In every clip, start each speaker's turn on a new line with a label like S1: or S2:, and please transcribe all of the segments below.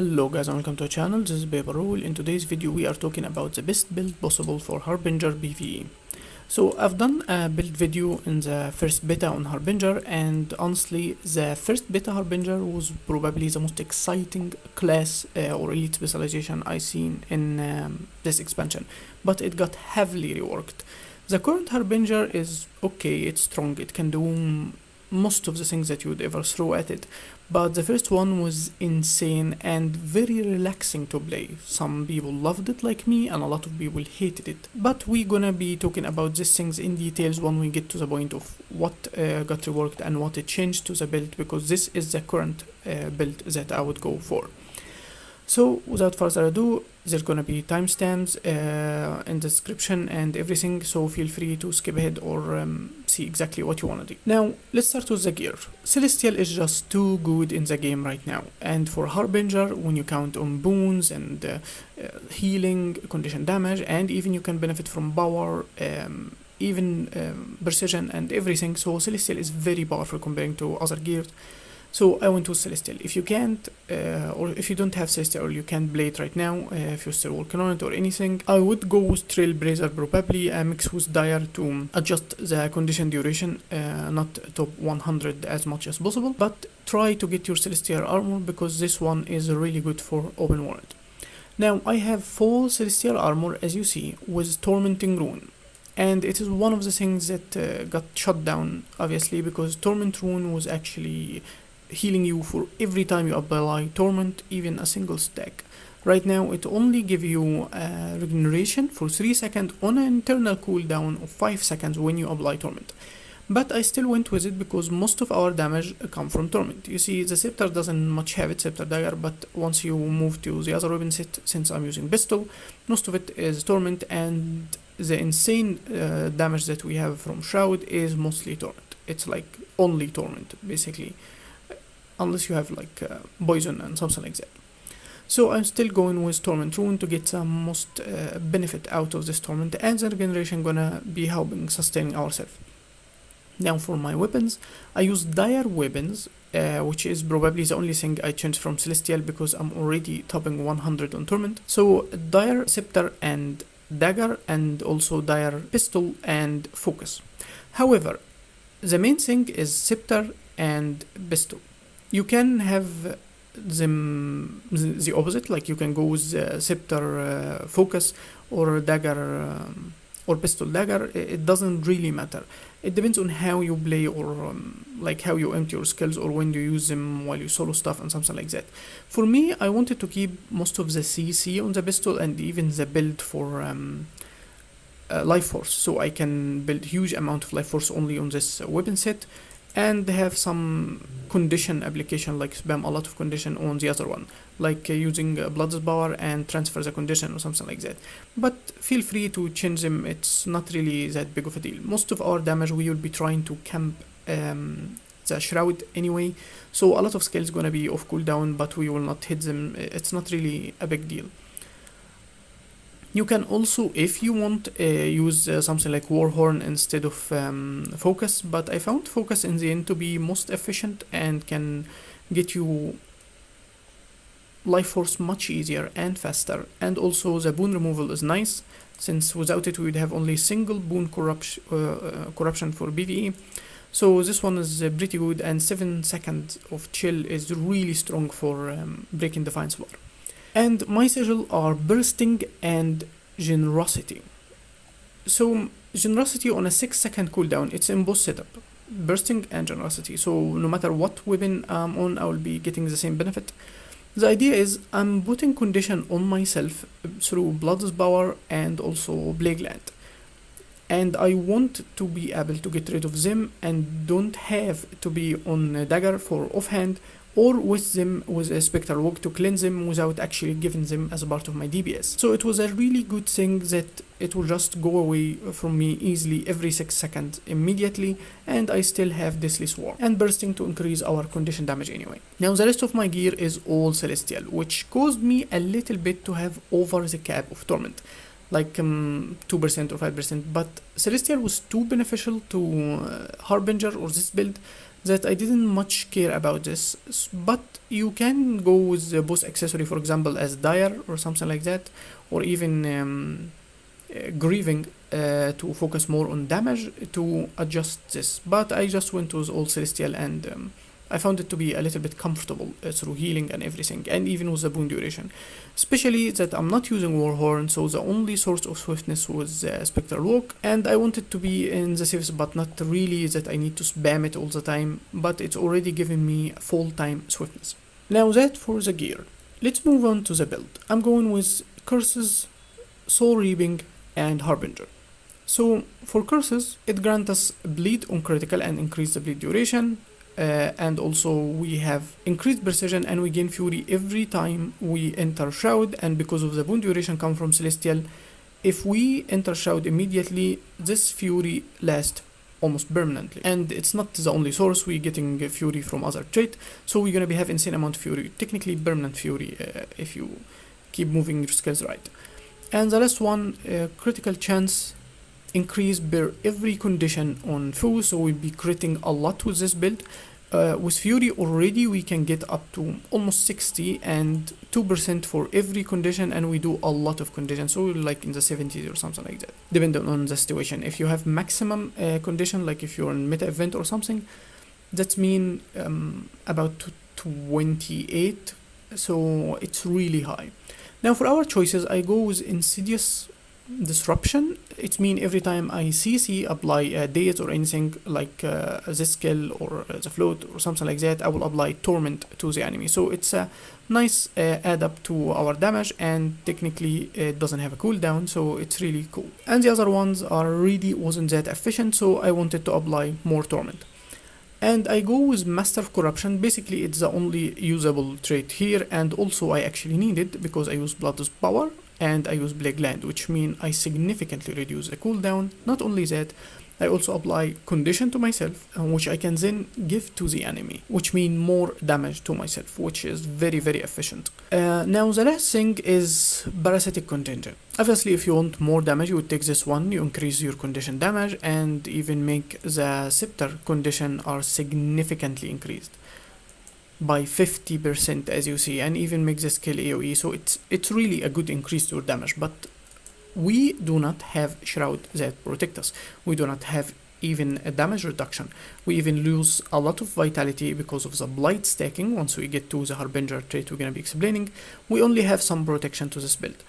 S1: Hello guys and welcome to our channel. This is Baby Rule. In today's video we are talking about the best build possible for Harbinger PvE. So I've done a build video in the first beta on Harbinger, and honestly the first beta Harbinger was probably the most exciting class or elite specialization I seen in this expansion, but it got heavily reworked. The current Harbinger is okay, it's strong, it can do most of the things that you would ever throw at it, but the first one was insane and very relaxing to play. Some people loved it like me and a lot of people hated it, but we're gonna be talking about these things in details when we get to the point of what got reworked and what it changed to the build, because this is the current build that I would go for. So without further ado, there's gonna be timestamps in the description and everything, so feel free to skip ahead or see exactly what you wanna do. Now let's start with the gear. Celestial is just too good in the game right now, and for Harbinger, when you count on boons and healing, condition damage, and even you can benefit from power, precision and everything, so Celestial is very powerful comparing to other gears. So I went with Celestial. If you can't, or if you don't have Celestial, or you can't play it right now, if you're still working on it or anything, I would go with Trailblazer, probably a mix with Dire to adjust the condition duration, not top 100 as much as possible, but try to get your Celestial armor because this one is really good for open world. Now I have full Celestial armor as you see with Tormenting Rune. And it is one of the things that got shut down, obviously, because Torment Rune was actually healing you for every time you apply Torment, even a single stack. Right now it only gives you regeneration for 3 seconds on an internal cooldown of 5 seconds when you apply Torment. But I still went with it because most of our damage come from Torment. You see, the Scepter doesn't much have it, Scepter Dagger, but once you move to the other weapon set, since I'm using Pistol, most of it is Torment, and the insane damage that we have from Shroud is mostly Torment. It's like only Torment, basically, unless you have like poison and something like that. So I'm still going with Torment Rune to get the most benefit out of this Torment, and the regeneration gonna be helping sustaining ourselves. Now for my weapons, I use Dire weapons, which is probably the only thing I changed from Celestial because I'm already topping 100 on Torment. So Dire, Scepter and Dagger, and also Dire Pistol and Focus. However, the main thing is Scepter and Pistol. You can have them the opposite, like you can go with Scepter Focus or Dagger or Pistol Dagger. It doesn't really matter. It depends on how you play, or like how you empty your skills, or when you use them while you solo stuff and something like that. For me, I wanted to keep most of the CC on the pistol and even the build for life force, so I can build huge amount of life force only on this weapon set, and have some condition application, like spam a lot of condition on the other one, like using Blood's Power and transfer the condition or something like that. But feel free to change them, it's not really that big of a deal. Most of our damage we will be trying to camp the Shroud anyway, so a lot of skills gonna be off cooldown, but we will not hit them, it's not really a big deal. You can also, if you want, use something like Warhorn instead of Focus, but I found Focus in the end to be most efficient and can get you life force much easier and faster, and also the boon removal is nice, since without it we would have only single boon corruption for PvE. So this one is pretty good, and 7 seconds of chill is really strong for breaking Defiance Bar. And my sigils are Bursting and Generosity. So Generosity on a 6-second cooldown, it's in both setup, Bursting and Generosity, so no matter what weapon I'm on, I will be getting the same benefit. The idea is I'm putting condition on myself through Blood's Power and also Plague Land, and I want to be able to get rid of them and don't have to be on Dagger for offhand, or with them with a Spectral Walk to cleanse them without actually giving them as a part of my DPS. So it was a really good thing that it will just go away from me easily every 6 seconds immediately, and I still have Deathly Swarm and Bursting to increase our condition damage anyway. Now the rest of my gear is all Celestial, which caused me a little bit to have over the cap of Torment, like 2% or 5%, but Celestial was too beneficial to Harbinger or this build that I didn't much care about this, but you can go with the boss accessory, for example, as dire or something like that, or even grieving to focus more on damage to adjust this. But I just went with all celestial, and I found it to be a little bit comfortable through healing and everything, and even with the boon duration. Especially that I'm not using warhorn, so the only source of swiftness was spectral walk, and I want it to be in the safe spot, not really that I need to spam it all the time, but it's already giving me full-time swiftness. Now that for the gear. Let's move on to the build. I'm going with curses, soul reaping, and harbinger. So for curses, it grants us bleed on critical and increase the bleed duration, and also we have increased precision and we gain fury every time we enter shroud, and because of the boon duration come from celestial, if we enter shroud immediately, this fury lasts almost permanently. And it's not the only source, we're getting fury from other trait, so we're gonna have insane amount of fury, technically permanent fury if you keep moving your skills right. And the last one, critical chance increase per every condition on foe, so we'll be critting a lot with this build. With fury already we can get up to almost 60 and 2% for every condition, and we do a lot of conditions, so like in the 70s or something like that, depending on the situation. If you have maximum condition, like if you're in meta event or something, that's mean about 28, so it's really high. Now for our choices, I go with insidious disruption. It means every time I CC apply a daze or anything like this skill or the float or something like that, I will apply torment to the enemy. So it's a nice add up to our damage, and technically it doesn't have a cooldown, so it's really cool. And the other ones are really wasn't that efficient, so I wanted to apply more torment. And I go with Master of Corruption. Basically it's the only usable trait here, and also I actually need it because I use Blood's Power and I use Plague Land, which mean I significantly reduce the cooldown. Not only that, I also apply condition to myself, which I can then give to the enemy, which mean more damage to myself, which is very, very efficient. Now the last thing is Parasitic Contagion. Obviously, if you want more damage, you would take this one, you increase your condition damage, and even make the scepter condition are significantly increased by 50%, as you see, and even make the skill AoE, so it's really a good increase to your damage. But we do not have shroud that protect us. We do not have even a damage reduction. We even lose a lot of vitality because of the blight stacking. Once we get to the Harbinger trait we're gonna be explaining, we only have some protection to this build.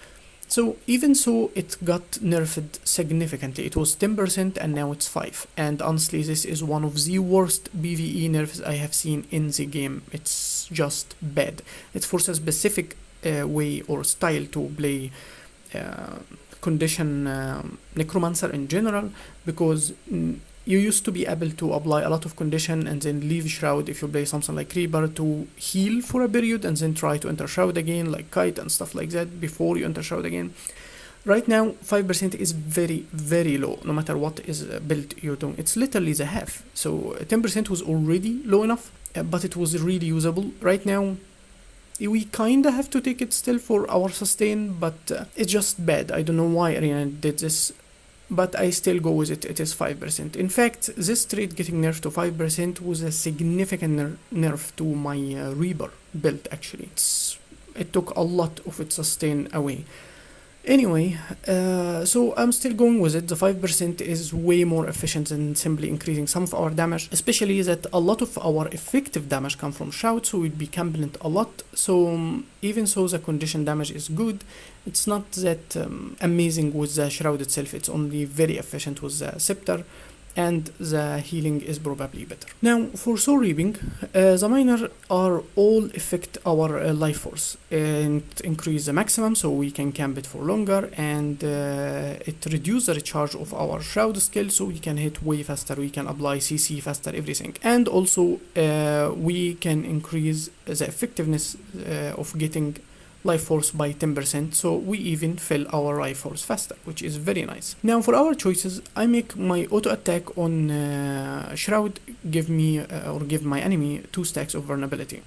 S1: So even so, it got nerfed significantly. It was 10% and now it's 5%. And honestly, this is one of the worst PvE nerfs I have seen in the game. It's just bad. It forces a specific way or style to play condition necromancer in general, because you used to be able to apply a lot of condition and then leave shroud if you play something like Reaper to heal for a period and then try to enter shroud again, like kite and stuff like that, before you enter shroud again. Right now 5% is very, very low, no matter what is built you're doing. It's literally the half. So 10% was already low enough, but it was really usable. Right now we kinda have to take it still for our sustain, but it's just bad. I don't know why Arena did this, but I still go with it. It is 5%. In fact, this trait getting nerfed to 5% was a significant nerf to my Reaper build, actually. It took a lot of its sustain away. Anyway, so I'm still going with it. The 5% is way more efficient than simply increasing some of our damage, especially that a lot of our effective damage come from shroud, so we'd be camping a lot. So even so the condition damage is good, it's not that amazing with the shroud itself. It's only very efficient with the scepter, and the healing is probably better. Now for soul reaping, the minor are all affect our life force, and increase the maximum so we can camp it for longer, and it reduce the recharge of our shroud skill so we can hit way faster, we can apply CC faster, everything. And also we can increase the effectiveness of getting life force by 10%, so we even fill our life force faster, which is very nice. Now for our choices, I make my auto attack on shroud give me or give my enemy 2 stacks of vulnerability.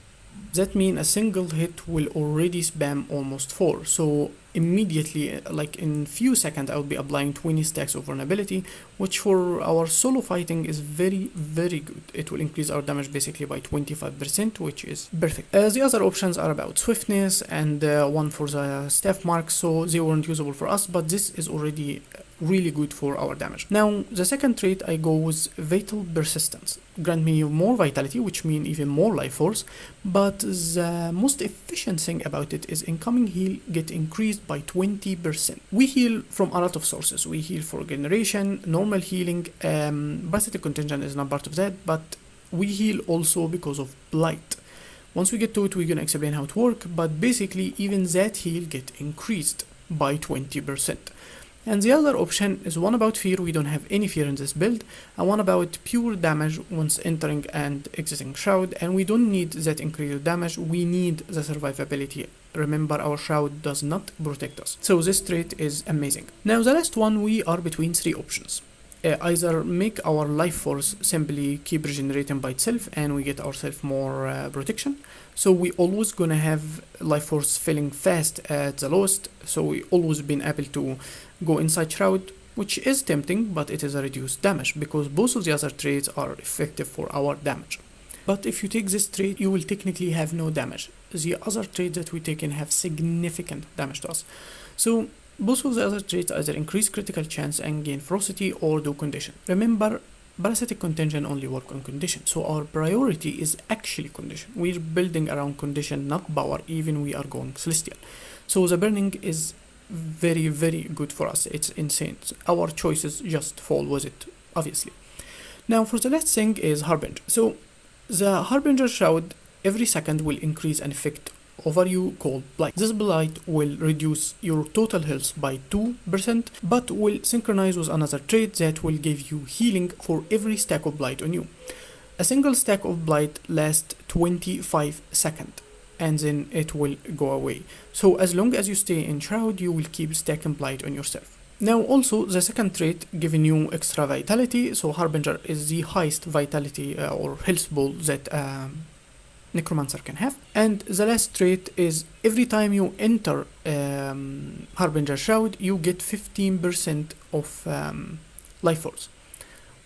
S1: That means a single hit will already spam almost 4, so immediately, like in few seconds, I will be applying 20 stacks of vulnerability, which for our solo fighting is very, very good. It will increase our damage basically by 25%, which is perfect. The other options are about swiftness and one for the staff marks, so they weren't usable for us, but this is already really good for our damage. Now, the second trait I go with Vital Persistence. Grant me more vitality, which means even more life force, but the most efficient thing about it is incoming heal get increased by 20%. We heal from a lot of sources. We heal for generation, normal healing, Parasitic Contagion is not part of that, but we heal also because of blight. Once we get to it, we're gonna explain how it works, but basically even that heal get increased by 20%. And the other option is one about fear. We don't have any fear in this build, and one about pure damage once entering and exiting shroud, and we don't need that increased damage, we need the survivability. Remember, our shroud does not protect us, so this trait is amazing. Now the last one, we are between three options. Either make our life force simply keep regenerating by itself and we get ourselves more protection, so we always gonna have life force filling fast at the lowest, so we always been able to go inside shroud, which is tempting, but it is a reduced damage because both of the other traits are effective for our damage. But if you take this trait, you will technically have no damage. The other traits that we take in have significant damage to us. So both of the other traits either increase critical chance and gain ferocity or do condition. Remember, Parasitic Contagion only work on condition, so our priority is actually condition. We're building around condition, not power, even we are going celestial. So the burning is very, very good for us. It's insane. Our choices just fall with it, obviously. Now for the last thing is Harbinger. So the Harbinger shroud every second will increase an effect over you called blight. This blight will reduce your total health by 2%, but will synchronize with another trait that will give you healing for every stack of blight on you. A single stack of blight lasts 25 seconds and then it will go away. So as long as you stay in shroud, you will keep stacking blight on yourself. Now also the second trait giving you extra vitality, so Harbinger is the highest vitality or health ball that Necromancer can have. And the last trait is every time you enter Harbinger Shroud, you get 15% of life force,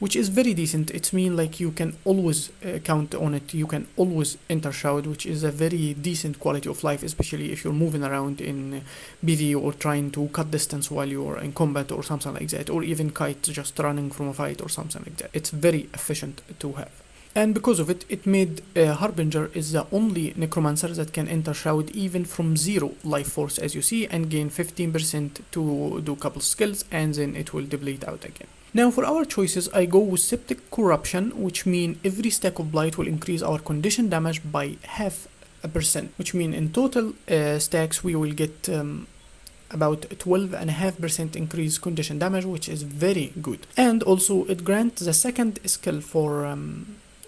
S1: which is very decent. It means like you can always count on it. You can always enter Shroud, which is a very decent quality of life, especially if you're moving around in PvE or trying to cut distance while you're in combat or something like that, or even kite just running from a fight or something like that. It's very efficient to have. And because of it, it made Harbinger is the only Necromancer that can enter Shroud even from 0 life force, as you see, and gain 15% to do couple skills, and then it will deplete out again. Now for our choices, I go with Septic Corruption, which means every stack of blight will increase our condition damage by 0.5%, which means in total stacks we will get about 12.5% increase condition damage, which is very good. And also it grants the second skill for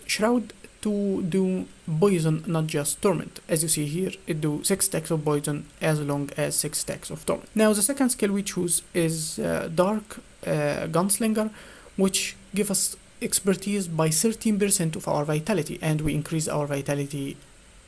S1: Shroud to do poison, not just torment. As you see here, it do 6 stacks of poison as long as 6 stacks of torment. Now the second skill we choose is Dark Gunslinger, which give us expertise by 13% of our vitality, and we increase our vitality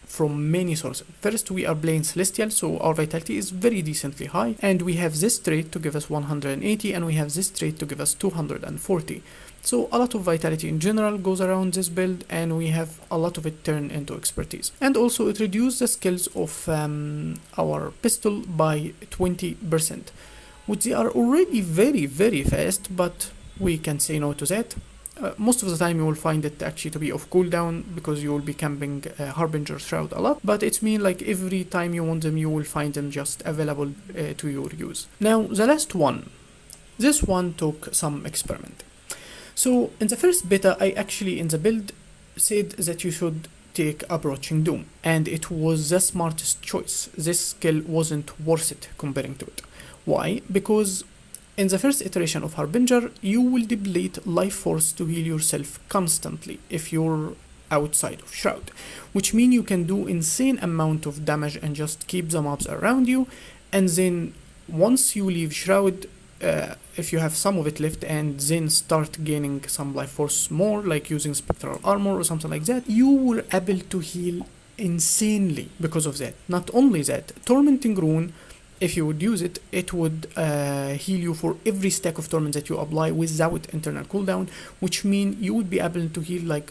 S1: from many sources. First, we are playing Celestial, so our vitality is very decently high, and we have this trait to give us 180, and we have this trait to give us 240. So a lot of vitality in general goes around this build, and we have a lot of it turned into expertise. And also it reduces the skills of our pistol by 20%, which they are already very, very fast, but we can say no to that. Most of the time you will find it actually to be off cooldown because you will be camping Harbinger Shroud a lot, but it means like every time you want them you will find them just available to your use. Now the last one, this one took some experimenting. So in the first beta, I actually in the build said that you should take Approaching Doom, and it was the smartest choice. This skill wasn't worth it comparing to it. Why? Because in the first iteration of Harbinger, you will deplete life force to heal yourself constantly if you're outside of Shroud, which means you can do insane amount of damage and just keep the mobs around you, and then once you leave Shroud, if you have some of it left, and then start gaining some life force more, like using spectral armor or something like that, you were able to heal insanely because of that. Not only that, Tormenting Rune if you would use it, it would heal you for every stack of torment that you apply without internal cooldown, which means you would be able to heal like,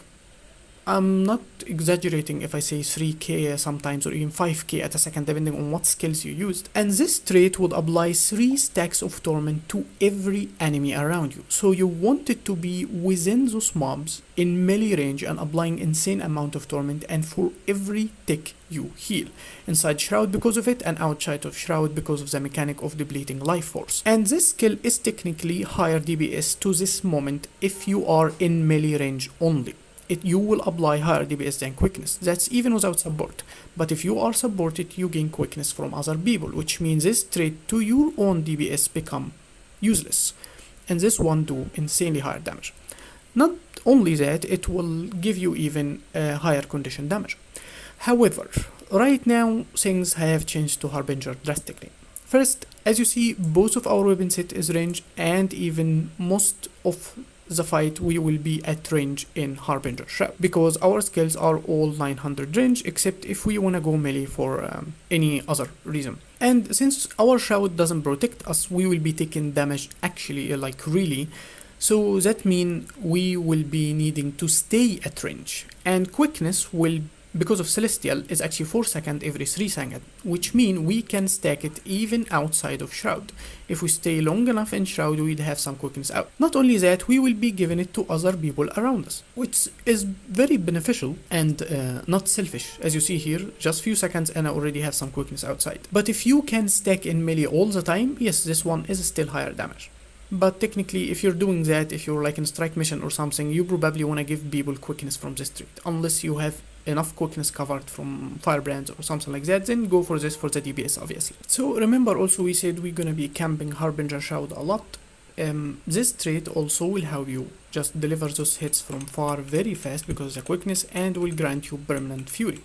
S1: I'm not exaggerating if I say 3k sometimes, or even 5k at a second, depending on what skills you used. And this trait would apply 3 stacks of torment to every enemy around you. So you want it to be within those mobs in melee range and applying insane amount of torment, and for every tick you heal. Inside Shroud because of it, and outside of Shroud because of the mechanic of depleting life force. And this skill is technically higher DPS to this moment if you are in melee range only. You will apply higher DPS than quickness. That's even without support. But if you are supported, you gain quickness from other people, which means this trait to your own DPS become useless. And this one do insanely higher damage. Not only that, it will give you even higher condition damage. However, right now things have changed to Harbinger drastically. First, as you see, both of our weapon set is range, and even most of the fight we will be at range in Harbinger Shroud, because our skills are all 900 range, except if we wanna go melee for any other reason. And since our Shroud doesn't protect us, we will be taking damage actually, like really. So that means we will be needing to stay at range, and quickness will, because of Celestial, is actually 4 seconds every 3 seconds, which means we can stack it even outside of Shroud. If we stay long enough in Shroud, we'd have some quickness out. Not only that, we will be giving it to other people around us, which is very beneficial and not selfish. As you see here, just few seconds and I already have some quickness outside. But if you can stack in melee all the time, yes, this one is still higher damage. But technically, if you're doing that, if you're like in a strike mission or something, you probably want to give people quickness from this trait, unless you have enough quickness covered from firebrands or something like that, then go for this for the DPS obviously. So remember also we said we're gonna be camping Harbinger Shroud a lot. This trait also will help you just deliver those hits from far very fast because of the quickness, and will grant you permanent fury.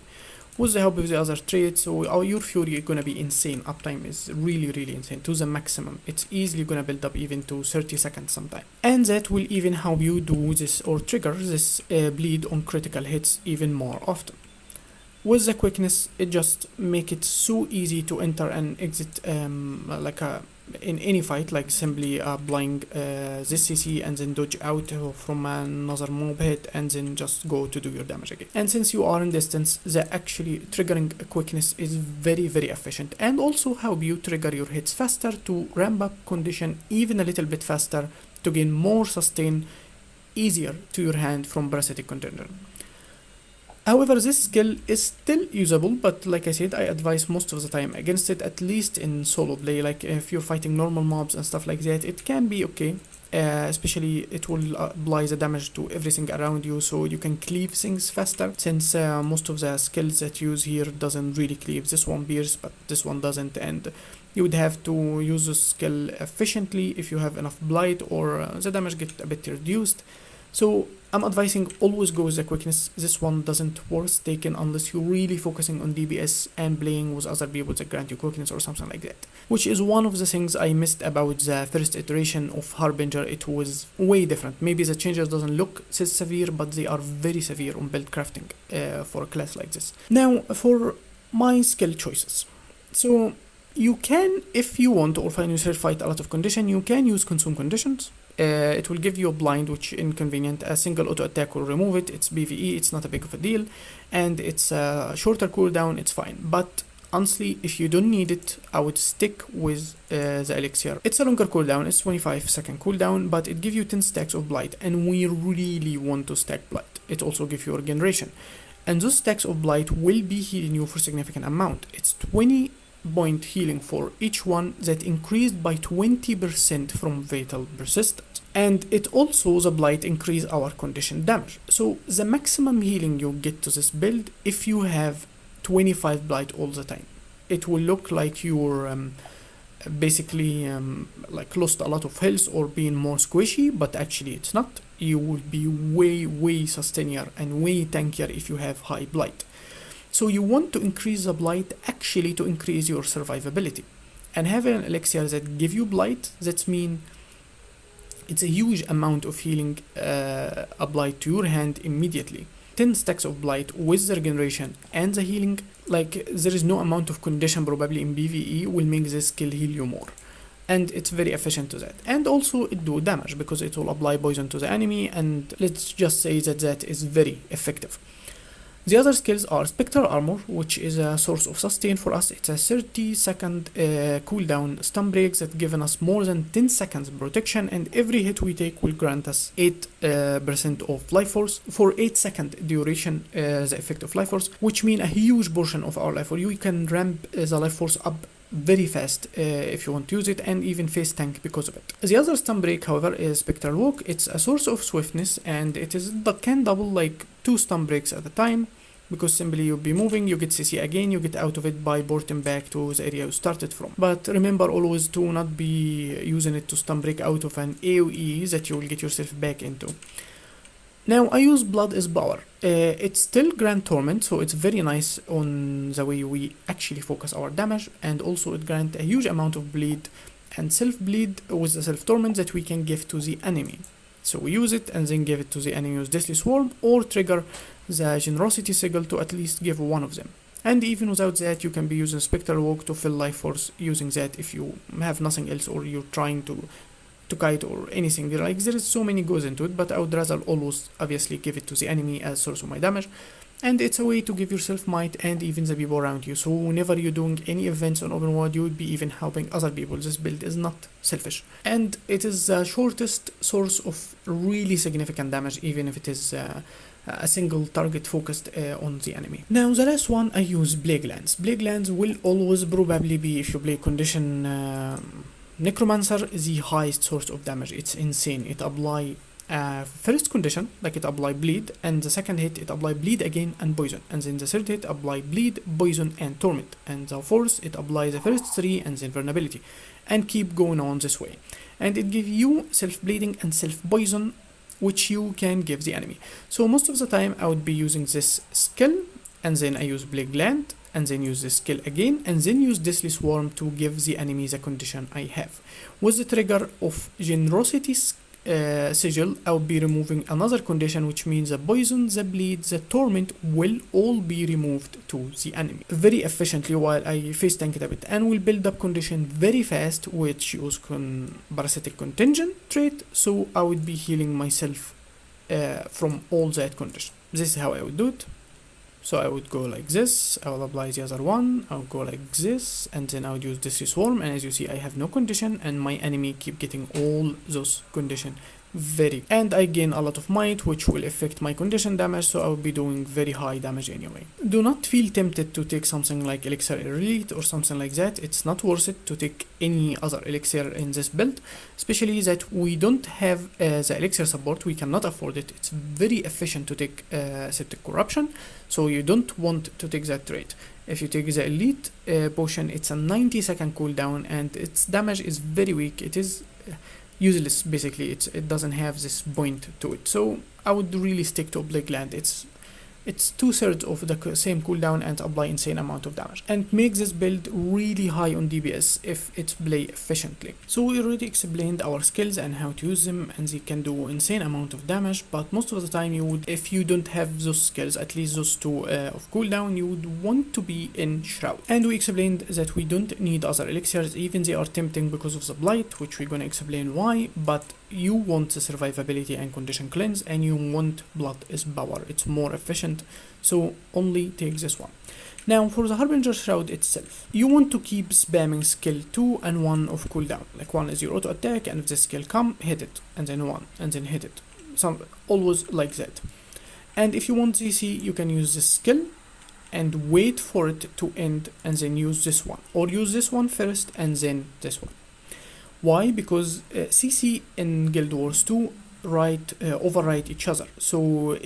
S1: With the help of the other traits, so your fury is gonna be insane. Uptime is really insane to the maximum. It's easily gonna build up even to 30 seconds sometime, and that will even help you do this or trigger this bleed on critical hits even more often. With the quickness, it just make it so easy to enter and exit in any fight, like simply applying this CC and then dodge out from another mob hit and then just go to do your damage again. And since you are in distance, the actually triggering quickness is very efficient, and also help you trigger your hits faster to ramp up condition even a little bit faster to gain more sustain easier to your hand from Parasitic Contagion. However, this skill is still usable, but like I said, I advise most of the time against it, at least in solo play. Like if you're fighting normal mobs and stuff like that, it can be okay. Especially it will apply the damage to everything around you, so you can cleave things faster, since most of the skills that you use here doesn't really cleave. This one pierce, but this one doesn't, and you would have to use the skill efficiently if you have enough blight, or the damage get a bit reduced. So I'm advising always go with the quickness. This one doesn't worth taking unless you're really focusing on DPS and playing with other people that grant you quickness or something like that, which is one of the things I missed about the first iteration of Harbinger. It was way different. Maybe the changes doesn't look so severe, but they are very severe on build crafting for a class like this. Now for my skill choices. So you can, if you want, or find yourself fight a lot of condition, you can use consume conditions. It will give you a blind, which inconvenient. A single auto attack will remove it. It's PvE, it's not a big of a deal, and it's a shorter cooldown. It's fine. But honestly, if you don't need it, I would stick with the elixir. It's a longer cooldown. It's 25-second cooldown, but it gives you 10 stacks of blight, and we really want to stack blight. It also gives you regeneration, and those stacks of blight will be healing you for significant amount. It's 20 point healing for each one, that increased by 20% from fatal persistence. And it also, the blight increase our condition damage. So the maximum healing you get to this build, if you have 25 blight all the time, it will look like you're basically like lost a lot of health or being more squishy, but actually it's not. You will be way sustainier and way tankier if you have high blight. So you want to increase the blight actually to increase your survivability, and having an elixir that give you blight, that mean it's a huge amount of healing applied to your hand immediately. 10 stacks of blight with the regeneration and the healing, like there is no amount of condition probably in PvE will make this skill heal you more. And it's very efficient to that. And also it do damage because it will apply poison to the enemy, and let's just say that that is very effective. The other skills are Spectral Armor, which is a source of sustain for us. It's a 30-second cooldown stun breaks that given us more than 10 seconds protection, and every hit we take will grant us 8% of life force for 8-second duration, the effect of life force, which mean a huge portion of our life force. You can ramp the life force up very fast if you want to use it, and even face tank because of it. The other stun break, however, is Spectral Walk. It's a source of swiftness, and it is can double like 2 stun breaks at a time, because simply you'll be moving, you get CC again, you get out of it by porting back to the area you started from. But remember always to not be using it to stun break out of an AoE that you will get yourself back into. Now I use Blood is Power. It's still grant torment, so it's very nice on the way we actually focus our damage, and also it grants a huge amount of bleed and self-bleed with the self-torment that we can give to the enemy. So we use it and then give it to the enemy with Deathly Swarm, or trigger the Generosity Sigil to at least give one of them. And even without that, you can be using Spectral Walk to fill life force using that if you have nothing else, or you're trying to kite or anything. Like there is so many goes into it, but I would rather always obviously give it to the enemy as source of my damage. And it's a way to give yourself might and even the people around you. So whenever you're doing any events on open world, you would be even helping other people. This build is not selfish. And it is the shortest source of really significant damage, even if it is a single target focused on the enemy. Now the last one, I use Plague Lance. Plague Lance will always probably be, if you play condition Necromancer, the highest source of damage. It's insane. It apply first condition, like it apply bleed, and the second hit it apply bleed again and poison, and then the third hit apply bleed, poison and torment, and the fourth it apply the first three and then vulnerability, and keep going on this way. And it give you self-bleeding and self-poison, which you can give the enemy. So most of the time I would be using this skill, and then I use Plague Land, and then use this skill again, and then use Deathly Swarm to give the enemy the condition I have. With the trigger of Generosity Sigil, I will be removing another condition, which means the poison, the bleed, the torment will all be removed to the enemy very efficiently while I face tank it a bit, and will build up condition very fast, which use Parasitic Contagion trait, so I would be healing myself from all that condition. This is how I would do it. So I would go like this, I will apply the other one, I will go like this, and then I would use Deathly Swarm, and as you see I have no condition, and my enemy keep getting all those condition and I gain a lot of might, which will affect my condition damage, so I will be doing very high damage anyway. Do not feel tempted to take something like Elixir Elite or something like that. It's not worth it to take any other elixir in this build, especially that we don't have the elixir support. We cannot afford it. It's very efficient to take Septic Corruption, so you don't want to take that trait. If you take the Elite potion, it's a 90-second cooldown, and its damage is very weak. It is useless basically. It doesn't have this point to it, so I would really stick to Plague Land. It's 2/3 of the same cooldown and apply insane amount of damage, and make this build really high on DPS if it's play efficiently. So we already explained our skills and how to use them, and they can do insane amount of damage, but most of the time you would, if you don't have those skills, at least those two of cooldown, you would want to be in Shroud. And we explained that we don't need other elixirs, even they are tempting because of the blight, which we're gonna explain why, but you want the survivability and condition cleanse, and you want Blood is Power. It's more efficient, so only take this one. Now for the Harbinger Shroud itself, you want to keep spamming skill 2 and 1 of cooldown. Like 1 is your auto attack, and if the skill come, hit it, and then 1, and then hit it. Always like that. And if you want CC, you can use this skill and wait for it to end, and then use this one, or use this one first and then this one. Why? Because CC in Guild Wars 2 overwrite each other. So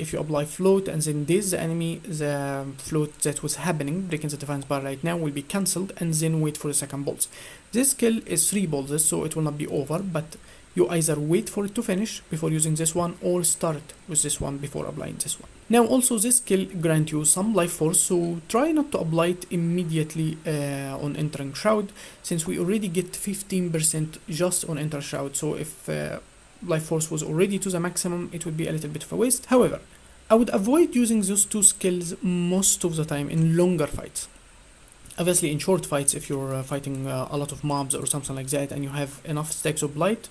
S1: if you apply float and then daze the enemy, the float that was happening, breaking the defense bar right now, will be cancelled, and then wait for the second pulse. This skill is 3 pulses, so it will not be over, but you either wait for it to finish before using this one, or start with this one before applying this one. Now also this skill grant you some life force, so try not to apply it immediately on entering Shroud, since we already get 15% just on enter Shroud. So if life force was already to the maximum, it would be a little bit of a waste. However, I would avoid using those two skills most of the time in longer fights. Obviously, in short fights, if you're fighting a lot of mobs or something like that and you have enough stacks of blight,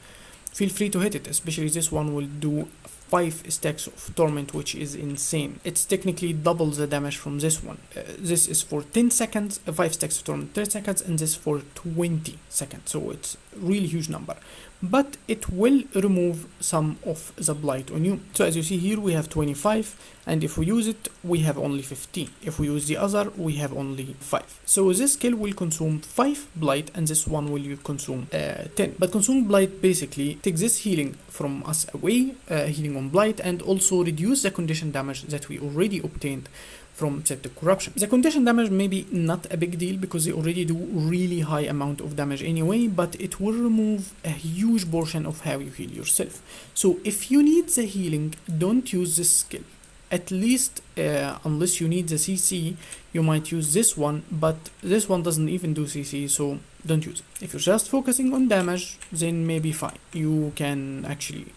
S1: feel free to hit it. Especially this one will do 5 stacks of torment, which is insane. It's technically double the damage from this one. This is for 10 seconds, 5 stacks of torment 10 seconds, and this for 20 seconds, so it's really huge number. But it will remove some of the blight on you. So as you see here, we have 25, and if we use it, we have only 15. If we use the other, we have only 5. So this skill will consume 5 blight, and this one will consume 10. But consume blight basically takes this healing from us away, healing on blight, and also reduce the condition damage that we already obtained from septic corruption. The condition damage may be not a big deal because they already do really high amount of damage anyway, but it will remove a huge portion of how you heal yourself. So if you need the healing, don't use this skill. At least unless you need the CC, you might use this one, but this one doesn't even do CC, so don't use it. If you're just focusing on damage, then maybe fine. You can actually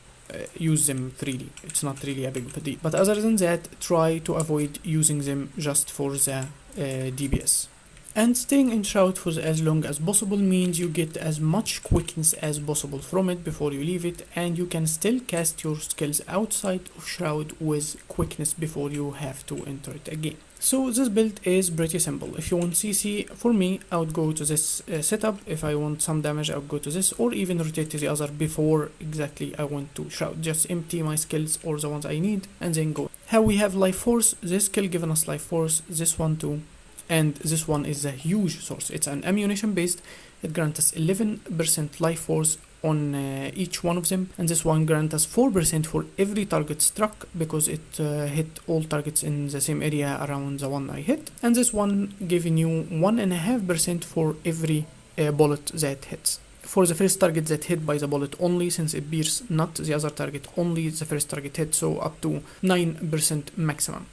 S1: use them freely. It's not really a big deal. But other than that, try to avoid using them just for the DPS. And staying in Shroud for as long as possible means you get as much quickness as possible from it before you leave it, and you can still cast your skills outside of Shroud with quickness before you have to enter it again. So this build is pretty simple. If you want CC, for me, I would go to this setup. If I want some damage, I would go to this, or even rotate to the other before exactly I want to Shroud. Just empty my skills or the ones I need and then go. How we have life force, this skill giving us life force, this one too. And this one is a huge source. It's an ammunition based. It grants us 11% life force on each one of them, and this one grants us 4% for every target struck because it hit all targets in the same area around the one I hit, and this one giving you 1.5% for every bullet that hits. For the first target that hit by the bullet only, since it pierces not the other target, only the first target hit, so up to 9% maximum.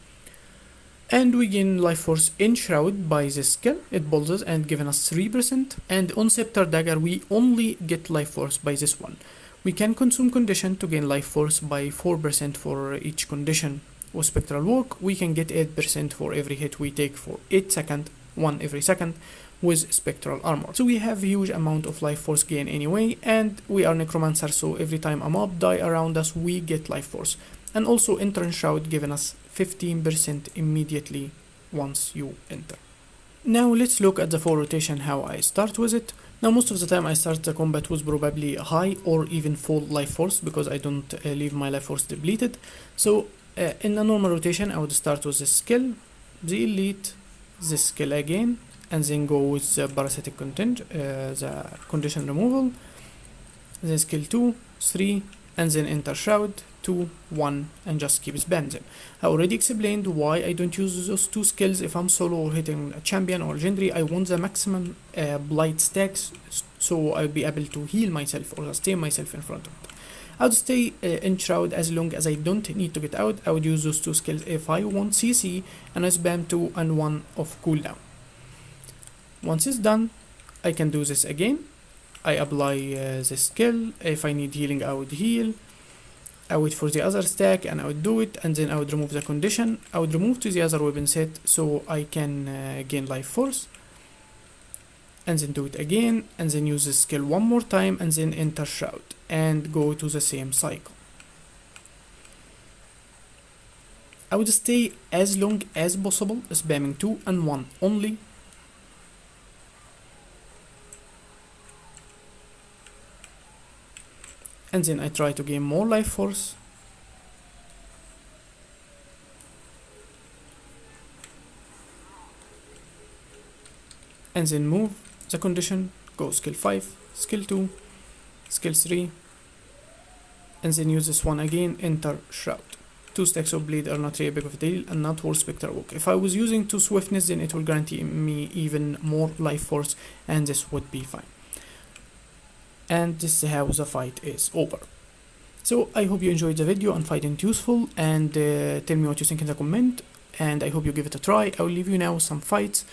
S1: And we gain life force in Shroud by this skill. It pulses and giving us 3%. And on Scepter Dagger we only get life force by this one. We can consume condition to gain life force by 4% for each condition. With Spectral Walk we can get 8% for every hit we take for 8 seconds, 1 every second, with Spectral Armor. So we have a huge amount of life force gain anyway, and we are Necromancer, so every time a mob die around us we get life force. And also enter in Shroud giving us 15% immediately once you enter. Now let's look at the full rotation, how I start with it. Now most of the time I start the combat with probably high or even full life force because I don't leave my life force depleted. So in a normal rotation I would start with this skill, the elite, this skill again, and then go with the Parasitic Contagion, the condition removal, then skill 2, 3, and then enter Shroud, 2, 1, and just keep spamming them. I already explained why I don't use those two skills if I'm solo or hitting a champion or legendary. I want the maximum blight stacks so I'll be able to heal myself or sustain myself in front of it. I would stay in Shroud as long as I don't need to get out. I would use those two skills if I want CC, and I spam 2 and 1 of cooldown. Once it's done, I can do this again. I apply the skill. If I need healing, I would heal. I wait for the other stack and I would do it, and then I would remove the condition. I would remove to the other weapon set so I can gain life force, and then do it again, and then use the skill one more time, and then enter Shroud and go to the same cycle. I would stay as long as possible, spamming 2 and 1 only. And then I try to gain more life force. And then move the condition, go skill 5, skill 2, skill 3, and then use this one again, enter Shroud. 2 stacks of bleed are not really big of a deal and not worth Spectral Walk. If I was using 2 swiftness, then it will guarantee me even more life force, and this would be fine. And this is how the fight is over. So I hope you enjoyed the video and find it useful, and tell me what you think in the comment, and I hope you give it a try. I will leave you now some fights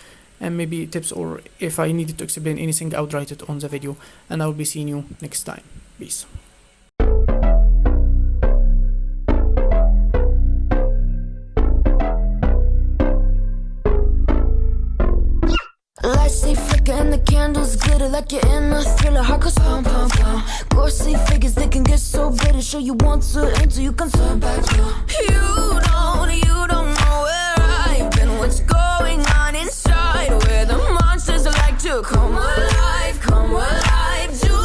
S1: and maybe tips, or if I needed to explain anything I would write it on the video, and I will be seeing you next time. Peace.
S2: candles glitter like you're in a thriller. Heart goes pum pum pum. Ghostly figures that can get so bitter. Show you want to until you can turn back. You don't know where I've been. What's going on inside? Where the monsters like to come alive, come alive. Do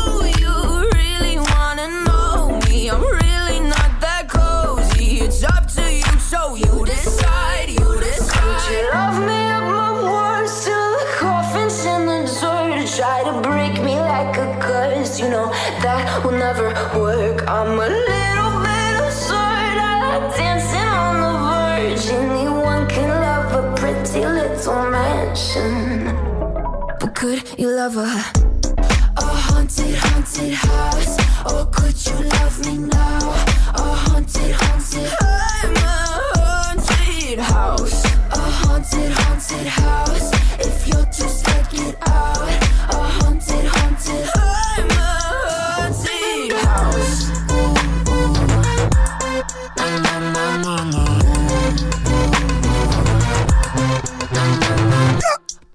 S2: you really wanna know me? I'm really not that cozy. It's up to you, so you decide, you decide. Would you love me up my worst till the coffin's in the dirt? Try to break me like a curse, you know that will never work. I'm a little bit absurd. I like dancing on the verge. Anyone can love a pretty little mansion, but could you love a haunted, haunted house? Or could you love me now? A haunted, haunted. I'm a haunted house. A haunted, haunted house. If you're too scared, get out. A haunted, haunted. I'm a haunted house.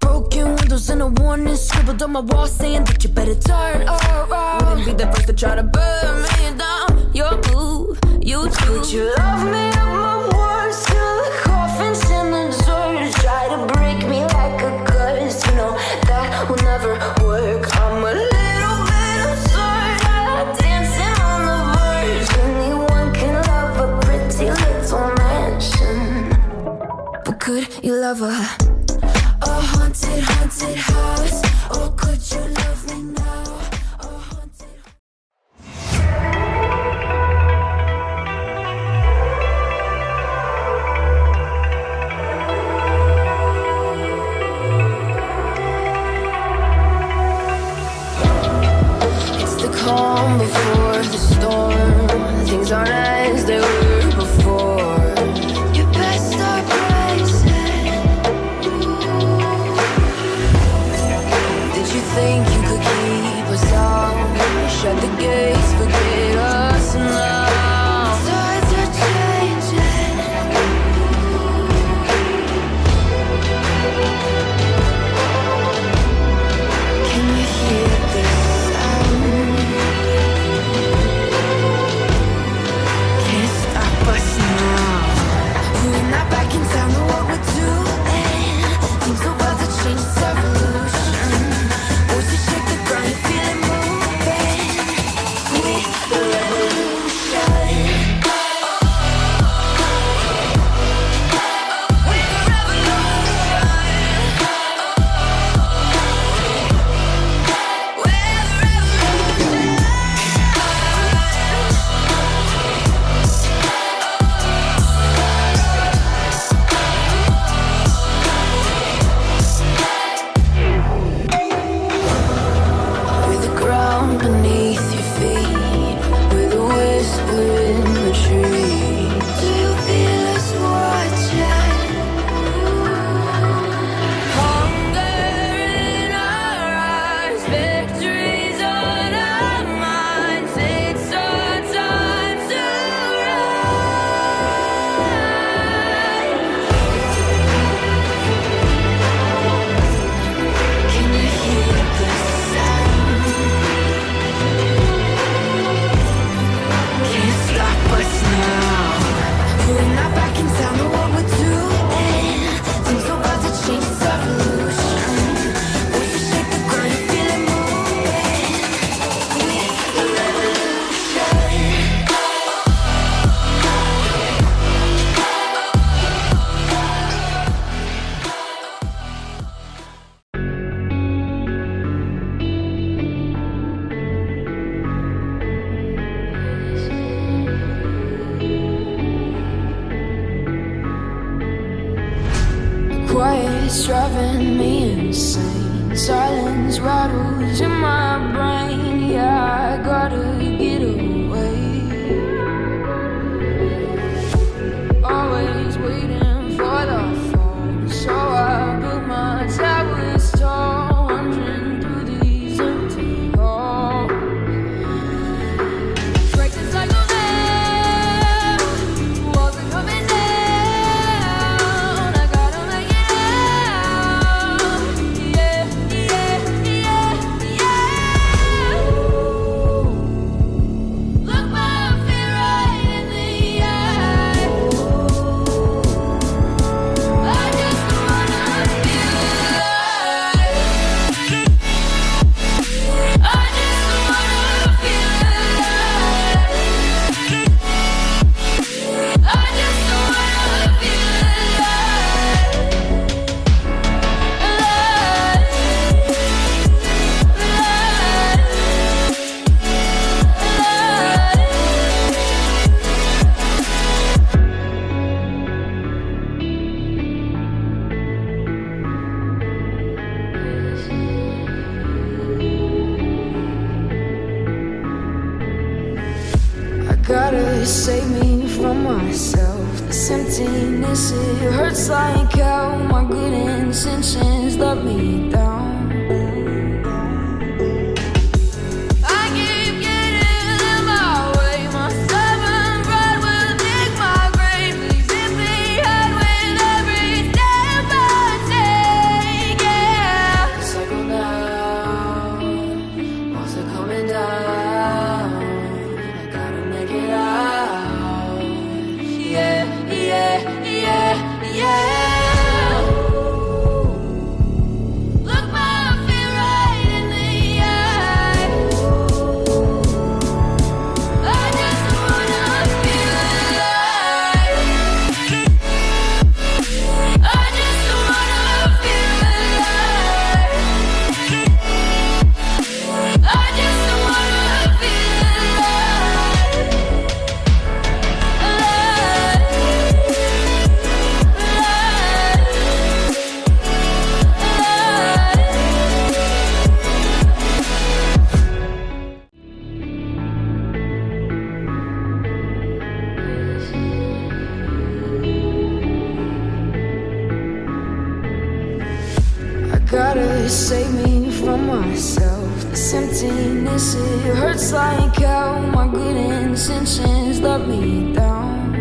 S2: Broken windows and a warning scribbled on my wall saying that you better turn around. Wouldn't be the first to try to burn me down. Your move, you choose. Would you love me at my worst till the coffin's in the dirt? Try to break me like a curse, you know that will never work. I'm a little bit absurd. I like dancing on the verge. Anyone can love a pretty little mansion, but could you love a haunted, haunted house? Or could you love me now? A haunted. It's the calm before the storm. Things aren't as they were before. You best start rising. Did you think you could keep us out? Shut the gates, forget us now. Tides are changing. Can you hear the sound? Can't stop us now. We're not back in town, know what we're doing. Things are about to change, it's evolution. Voices shake the ground, you feel it moving. We're the revolution. We're the revolution. We're the With the ground beneath your feet, with a whisper in the tree. Do you feel us watching? Hunger in our eyes, victories on our minds. It's our time to rise. Can you hear the sound? Can't stop us now. We're not back in town, know what we're doing. Things are about to change, it's evolution. Voices shake the ground, you feel it moving. We're the revolution. Quiet's driving me insane. Silence rattles in my brain. Yeah, I gotta get away. Always waiting for the phone, so I built my towers tall, wandering through these empty halls. Break the cycle now. Walls are coming down. I gotta make it out. Yeah, yeah, yeah. gotta save me from myself. This emptiness, it hurts like hell. My good intentions let me down. I keep getting in my way. My stubborn pride will dig my grave. Leaving behind with every step I take. Yeah, cycle down, walls are coming down. I gotta make it out. Yeah, yeah, yeah, yeah. Look my fear right in the eye. I just wanna feel alive. I just wanna feel alive. I just wanna feel alive. I gotta save me from myself. This emptiness, it hurts like hell. My good intentions let me down.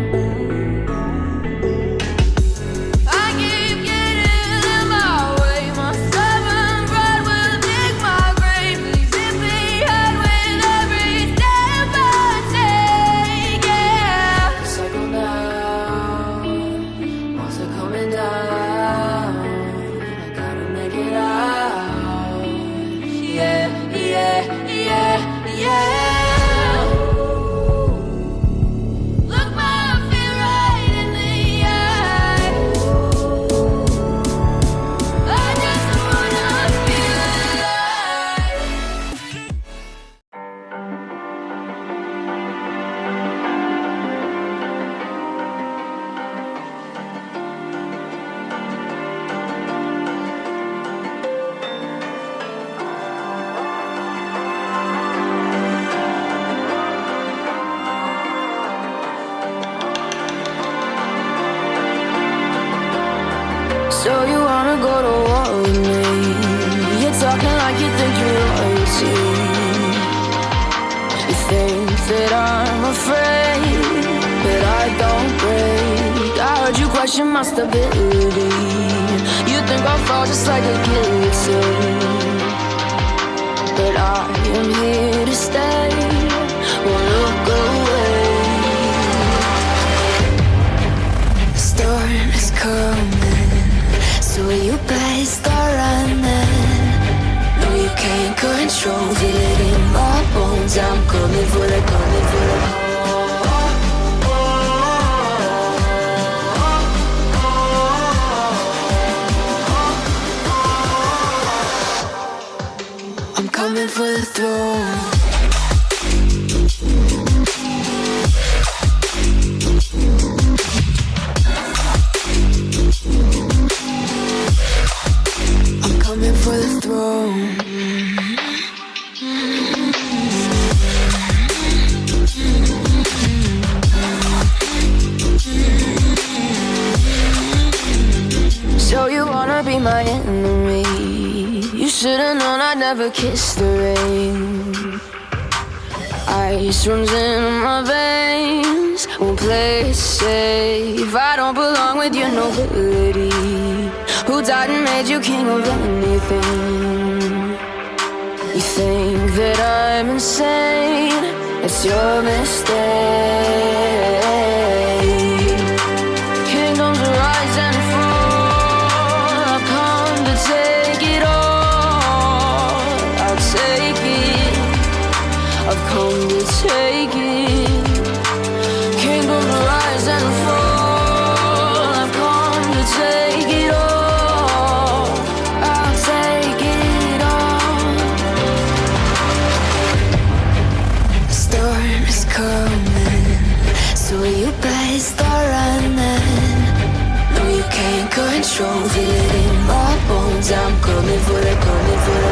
S2: I keep getting in my way. My stubborn pride will dig my grave. Leaving behind with every step I take. Yeah, cycle down, walls are coming down. I gotta make it out. Yeah, yeah, yeah, yeah. Look my fear right in the eye. I just wanna feel alive. So you wanna go to war with me? You're talking like you think you're royalty. You think that I'm afraid, but I don't break. I heard you question my stability. You think I'll fall just like a guillotine, but I am here to stay. Won't look away. The storm is coming, so you better start running. No, you can't control, feel it in my bones. I'm coming for the, coming for the. I'm coming for the throne. I'm coming for the throne. So you wanna be my enemy? You should've known I'd never kiss the rain. Ice runs in my veins, won't play it safe. I don't belong with your nobility. Who died and made you king of anything? You think that I'm insane? It's your mistake. Kingdoms rise and fall. I've come to take it all. I'll take it. I've come to take it. Kingdoms rise and fall. I've come to take it all. I'll take it all. The storm is coming, so you better start running. No, you can't control, feel it in my bones. I'm coming for the, coming for the.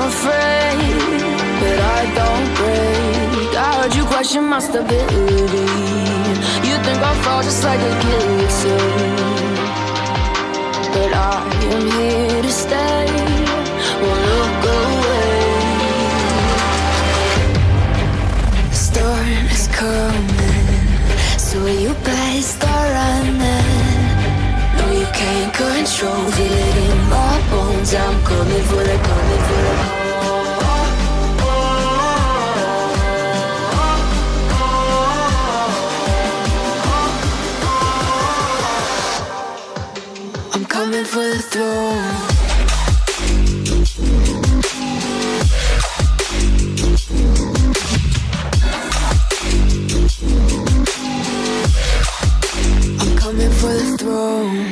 S2: afraid, but I don't break. I heard you question my stability. You think I'll fall just like a guillotine, but I am here to stay. Won't look away. The storm is coming, so you better start running. No, you can't control, feel it in my bones. I'm coming for the, coming for the. I'm coming for the throne. I'm coming for the throne.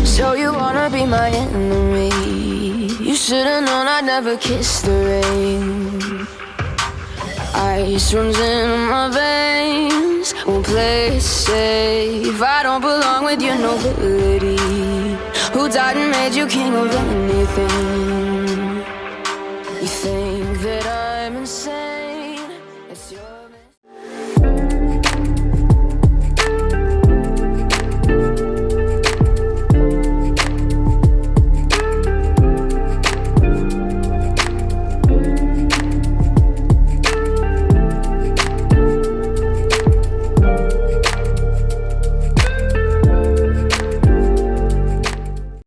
S2: So you wanna be my enemy? You should've known I'd never kiss the rain. Ice runs in my veins, won't play it safe. I don't belong with your nobility. Who died and made you king of anything?